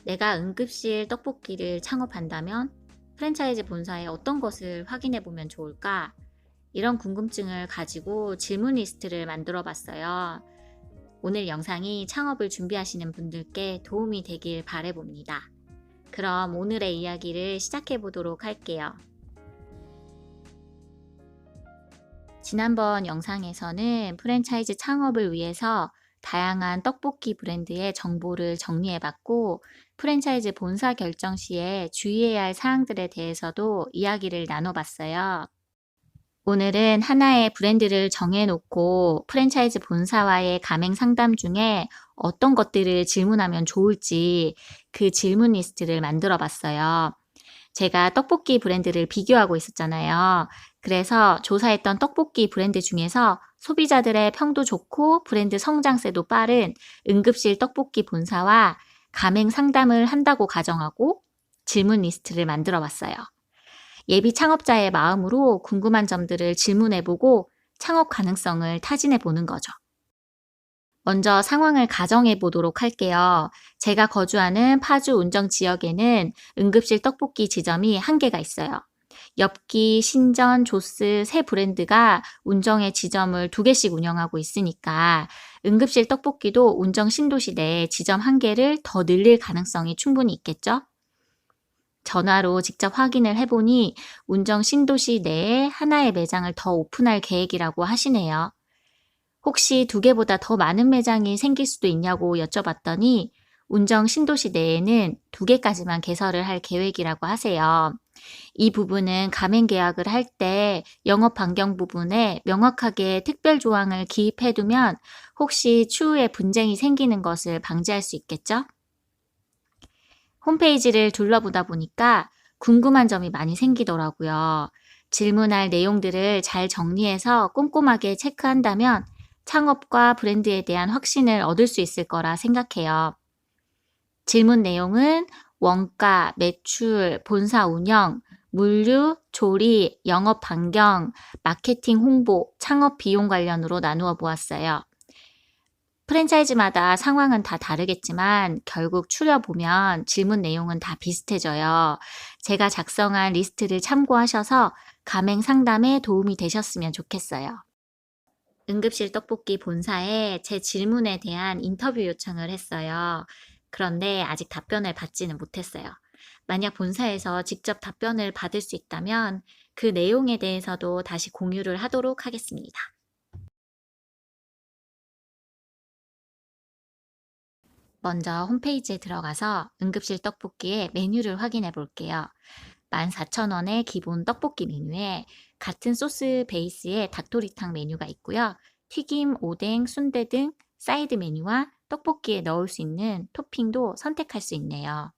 내가 응급실 떡볶이를 창업한다면 프랜차이즈 본사에 어떤 것을 확인해 보면 좋을까? 이런 궁금증을 가지고 질문 리스트를 만들어 봤어요. 오늘 영상이 창업을 준비하시는 분들께 도움이 되길 바라봅니다. 그럼 오늘의 이야기를 시작해 보도록 할게요. 지난번 영상에서는 프랜차이즈 창업을 위해서 다양한 떡볶이 브랜드의 정보를 정리해 봤고, 프랜차이즈 본사 결정 시에 주의해야 할 사항들에 대해서도 이야기를 나눠 봤어요. 오늘은 하나의 브랜드를 정해놓고 프랜차이즈 본사와의 가맹 상담 중에 어떤 것들을 질문하면 좋을지 그 질문 리스트를 만들어 봤어요. 제가 떡볶이 브랜드를 비교하고 있었잖아요. 그래서 조사했던 떡볶이 브랜드 중에서 소비자들의 평도 좋고 브랜드 성장세도 빠른 응급실 떡볶이 본사와 가맹 상담을 한다고 가정하고 질문 리스트를 만들어 봤어요. 예비 창업자의 마음으로 궁금한 점들을 질문해보고 창업 가능성을 타진해보는 거죠. 먼저 상황을 가정해 보도록 할게요. 제가 거주하는 파주 운정 지역에는 응급실 떡볶이 지점이 한 개가 있어요. 엽기, 신전, 조스 세 브랜드가 운정의 지점을 2개씩 운영하고 있으니까 응급실 떡볶이도 운정 신도시 내에 지점 한 개를 더 늘릴 가능성이 충분히 있겠죠? 전화로 직접 확인을 해보니 운정 신도시 내에 하나의 매장을 더 오픈할 계획이라고 하시네요. 혹시 2개보다 더 많은 매장이 생길 수도 있냐고 여쭤봤더니 운정 신도시 내에는 2개까지만 개설을 할 계획이라고 하세요. 이 부분은 가맹 계약을 할 때 영업 반경 부분에 명확하게 특별 조항을 기입해두면 혹시 추후에 분쟁이 생기는 것을 방지할 수 있겠죠? 홈페이지를 둘러보다 보니까 궁금한 점이 많이 생기더라고요. 질문할 내용들을 잘 정리해서 꼼꼼하게 체크한다면 창업과 브랜드에 대한 확신을 얻을 수 있을 거라 생각해요. 질문 내용은 원가, 매출, 본사 운영, 물류, 조리, 영업 반경, 마케팅 홍보, 창업 비용 관련으로 나누어 보았어요. 프랜차이즈마다 상황은 다 다르겠지만 결국 추려보면 질문 내용은 다 비슷해져요. 제가 작성한 리스트를 참고하셔서 가맹 상담에 도움이 되셨으면 좋겠어요. 응급실 떡볶이 본사에 제 질문에 대한 인터뷰 요청을 했어요. 그런데 아직 답변을 받지는 못했어요. 만약 본사에서 직접 답변을 받을 수 있다면 그 내용에 대해서도 다시 공유를 하도록 하겠습니다. 먼저 홈페이지에 들어가서 응급실 떡볶이의 메뉴를 확인해 볼게요. 14,000원의 기본 떡볶이 메뉴에 같은 소스 베이스의 닭도리탕 메뉴가 있고요. 튀김, 오뎅, 순대 등 사이드 메뉴와 떡볶이에 넣을 수 있는 토핑도 선택할 수 있네요.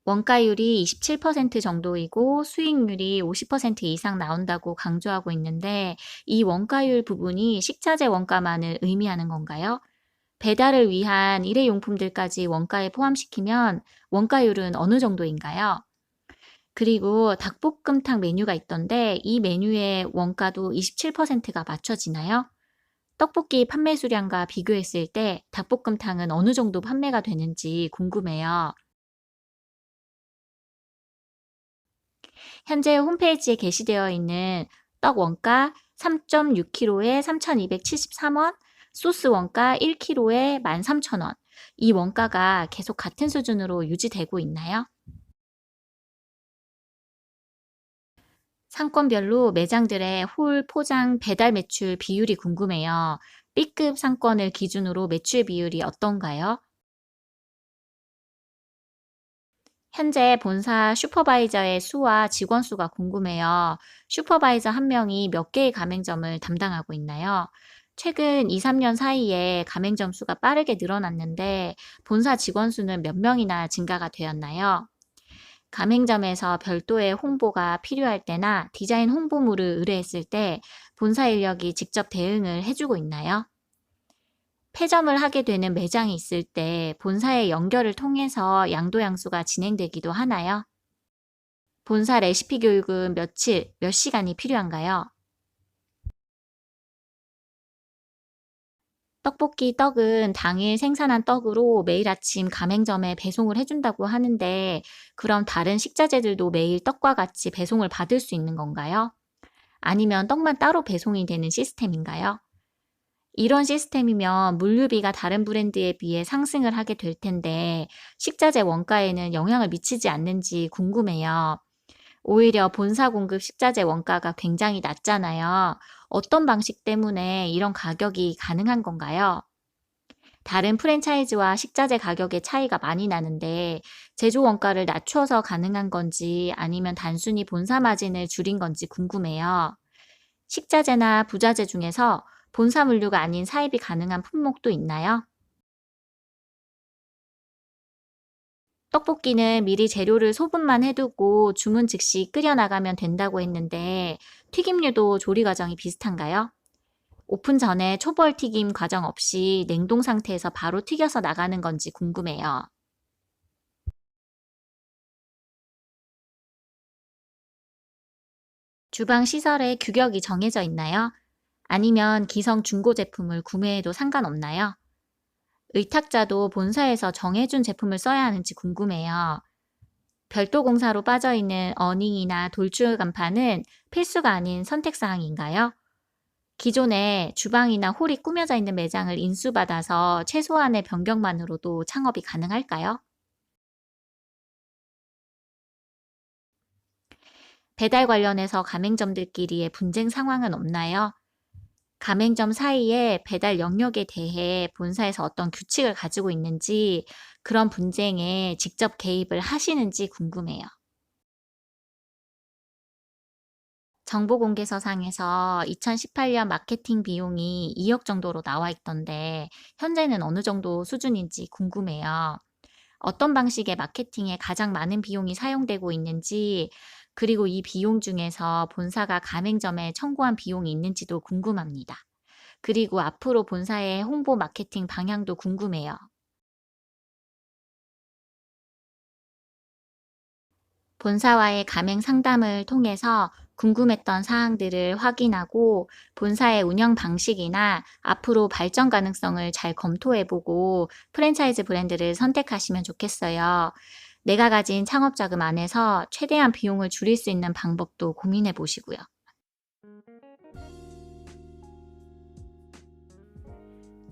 원가율이 27% 정도이고 수익률이 50% 이상 나온다고 강조하고 있는데 이 원가율 부분이 식자재 원가만을 의미하는 건가요? 배달을 위한 일회용품들까지 원가에 포함시키면 원가율은 어느 정도인가요? 그리고 닭볶음탕 메뉴가 있던데 이 메뉴의 원가도 27%가 맞춰지나요? 떡볶이 판매 수량과 비교했을 때 닭볶음탕은 어느 정도 판매가 되는지 궁금해요. 현재 홈페이지에 게시되어 있는 떡 원가 3.6kg에 3,273원, 소스 원가 1kg에 13,000원. 이 원가가 계속 같은 수준으로 유지되고 있나요? 상권별로 매장들의 홀 포장 배달 매출 비율이 궁금해요. B급 상권을 기준으로 매출 비율이 어떤가요? 현재 본사 슈퍼바이저의 수와 직원 수가 궁금해요. 슈퍼바이저 한 명이 몇 개의 가맹점을 담당하고 있나요? 최근 2, 3년 사이에 가맹점 수가 빠르게 늘어났는데 본사 직원 수는 몇 명이나 증가가 되었나요? 가맹점에서 별도의 홍보가 필요할 때나 디자인 홍보물을 의뢰했을 때 본사 인력이 직접 대응을 해주고 있나요? 폐점을 하게 되는 매장이 있을 때 본사의 연결을 통해서 양도양수가 진행되기도 하나요? 본사 레시피 교육은 며칠, 몇 시간이 필요한가요? 떡볶이 떡은 당일 생산한 떡으로 매일 아침 가맹점에 배송을 해준다고 하는데, 그럼 다른 식자재들도 매일 떡과 같이 배송을 받을 수 있는 건가요? 아니면 떡만 따로 배송이 되는 시스템인가요? 이런 시스템이면 물류비가 다른 브랜드에 비해 상승을 하게 될 텐데, 식자재 원가에는 영향을 미치지 않는지 궁금해요. 오히려 본사 공급 식자재 원가가 굉장히 낮잖아요. 어떤 방식 때문에 이런 가격이 가능한 건가요? 다른 프랜차이즈와 식자재 가격의 차이가 많이 나는데, 제조 원가를 낮춰서 가능한 건지 아니면 단순히 본사 마진을 줄인 건지 궁금해요. 식자재나 부자재 중에서 본사 물류가 아닌 사입이 가능한 품목도 있나요? 떡볶이는 미리 재료를 소분만 해두고 주문 즉시 끓여 나가면 된다고 했는데, 튀김류도 조리 과정이 비슷한가요? 오픈 전에 초벌 튀김 과정 없이 냉동 상태에서 바로 튀겨서 나가는 건지 궁금해요. 주방 시설에 규격이 정해져 있나요? 아니면 기성 중고 제품을 구매해도 상관없나요? 의탁자도 본사에서 정해준 제품을 써야 하는지 궁금해요. 별도 공사로 빠져있는 어닝이나 돌출 간판은 필수가 아닌 선택사항인가요? 기존에 주방이나 홀이 꾸며져 있는 매장을 인수받아서 최소한의 변경만으로도 창업이 가능할까요? 배달 관련해서 가맹점들끼리의 분쟁 상황은 없나요? 가맹점 사이에 배달 영역에 대해 본사에서 어떤 규칙을 가지고 있는지, 그런 분쟁에 직접 개입을 하시는지 궁금해요. 정보공개서상에서 2018년 마케팅 비용이 2억 정도로 나와 있던데, 현재는 어느 정도 수준인지 궁금해요. 어떤 방식의 마케팅에 가장 많은 비용이 사용되고 있는지, 그리고 이 비용 중에서 본사가 가맹점에 청구한 비용이 있는지도 궁금합니다. 그리고 앞으로 본사의 홍보 마케팅 방향도 궁금해요. 본사와의 가맹 상담을 통해서 궁금했던 사항들을 확인하고, 본사의 운영 방식이나 앞으로 발전 가능성을 잘 검토해보고 프랜차이즈 브랜드를 선택하시면 좋겠어요. 내가 가진 창업 자금 안에서 최대한 비용을 줄일 수 있는 방법도 고민해 보시고요.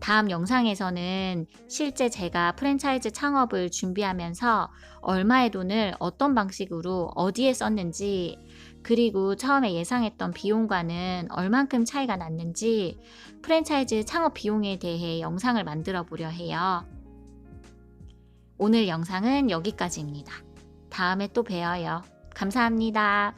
다음 영상에서는 실제 제가 프랜차이즈 창업을 준비하면서 얼마의 돈을 어떤 방식으로 어디에 썼는지, 그리고 처음에 예상했던 비용과는 얼만큼 차이가 났는지, 프랜차이즈 창업 비용에 대해 영상을 만들어 보려 해요. 오늘 영상은 여기까지입니다. 다음에 또 봬요. 감사합니다.